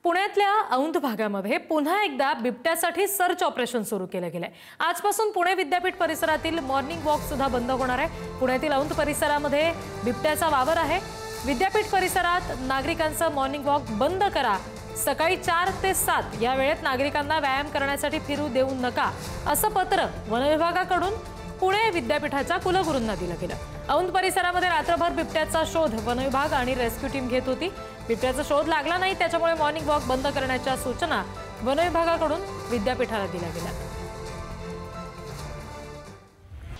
पुण्यातल्या औंध भागामध्ये पुन्हा एकदा बिबट्यासाठी सर्च ऑपरेशन सुरू केलं गेलंय। आजपासून पुणे विद्यापीठ परिसरातील मॉर्निंग वॉक सुद्धा बंद होणार आहे। पुण्यातील औंध परिसरामध्ये बिबट्याचा वावर आहे। विद्यापीठ परिसरात नागरिकांचं मॉर्निंग वॉक बंद करा। सकाळी 4 ते 7 या वेळेत नागरिकांना व्यायाम करण्यासाठी फिरू देऊ नका असं पत्र वन विभागाकडून पुणे विद्यापीठाच्या कुलगुरूंना दिलं गेलं। औंध परिसरामध्ये रात्रभर बिबट्याचा शोध वन विभाग आणि रेस्क्यू टीम घेत होती। बिबट्याचा शोध लागला नाही, त्याच्यामुळे मॉर्निंग वॉक बंद करण्याच्या सूचना वन विभागाकडून विद्यापीठाला दिल्या गेल्या।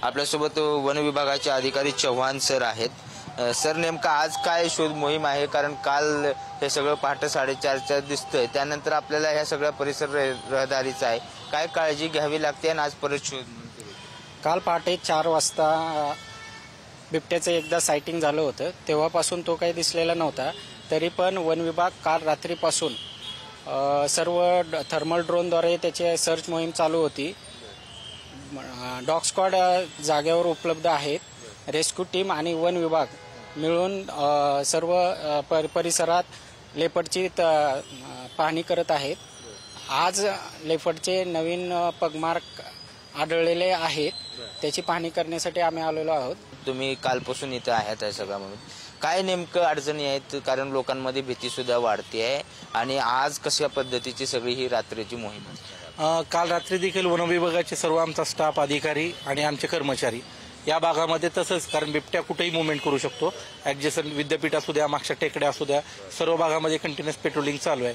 आपल्यासोबत वन विभागाचे अधिकारी चव्हाण सर आहेत। सर, नेमका आज काय शोध मोहीम आहे? कारण काल हे सगळं पहाटे 4:30च्या दिसतंय, त्यानंतर आपल्याला ह्या सगळ्या परिसर रहदारीचा आहे, काय काळजी घ्यावी लागते आणि आज परत शोध? काल पहाटे 4 वाजता बिबट्याचं एकदा सायटिंग झालं होतं, तेव्हापासून तो काही दिसलेला नव्हता। तरी पण वन विभाग काल रात्रीपासून सर्व थर्मल ड्रोनद्वारे त्याची सर्च मोहीम चालू होती। डॉग स्क्वॉड जागेवर उपलब्ध आहेत। रेस्क्यू टीम आणि वन विभाग मिळून सर्व परिसरात लेपर्डची पाहणी करत आहेत। आज लेपर्डचे नवीन पगमार्क आढळलेले आहेत, त्याची पाहणी करण्यासाठी आम्ही आलेलो आहोत। तुम्ही कालपासून इथं आहात आहे सगळं, म्हणून काय नेमकं अडचणी आहेत? कारण लोकांमध्ये भीती सुद्धा वाढते आहे आणि आज कशा पद्धतीची सगळी ही रात्रीची मोहीम आहे? काल रात्री देखील वन विभागाचे सर्व आमचा स्टाफ, अधिकारी आणि आमचे कर्मचारी या भागामध्ये तसंच, कारण बिबट्या कुठेही मुवमेंट करू शकतो, ॲडजस्टंट विद्यापीठ असू द्या, मागच्या टेकड्या असू द्या, सर्व भागामध्ये कंटिन्युअस पेट्रोलिंग चालू आहे।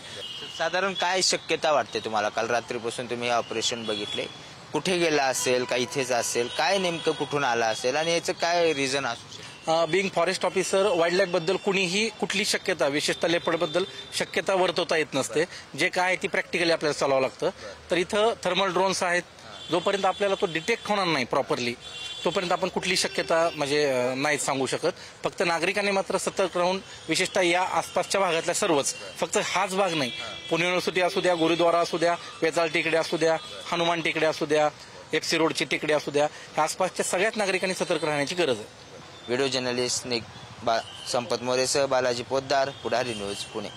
साधारण काय शक्यता वाटते तुम्हाला? काल रात्रीपासून तुम्ही हे ऑपरेशन बघितले, कुठे गेला असेल का इथेच असेल, काय नेमकं कुठून आला असेल आणि याचं काय रिझन असू शकतं? Being forest officer, wildlife बद्दल कुणीही कुठली शक्यता, विशेषतः लेपर्ड बद्दल शक्यता वर्तवता येत नसते। जे काय आहे ती प्रॅक्टिकली आपल्याला चालवावं लागतं। तर इथं थर्मल ड्रोन्स आहेत, जोपर्यंत आपल्याला तो डिटेक्ट होणार नाही प्रॉपरली तोपर्यंत आपण कुठली शक्यता नाही सांगू शकत। फक्त नागरिकांनी मात्र सतर्क राहून, विशेषतः या आसपासच्या भागातल्या सर्वच, फक्त हाच भाग नाही, पुणे युनिव्हर्सिटी असू द्या, गुरुद्वारा असू द्या, वेताळ टेकडे असू द्या, हनुमान टेकडे असू द्या, FC रोडची टेकडे असू द्या, आसपासच्या सगळ्याच नागरिकांनी सतर्क राहण्याची गरज आहे। व्हिडिओ जर्नलिस्ट संपत मोरेसह बालाजी पोद्दार, पुढारी न्यूज, पुणे।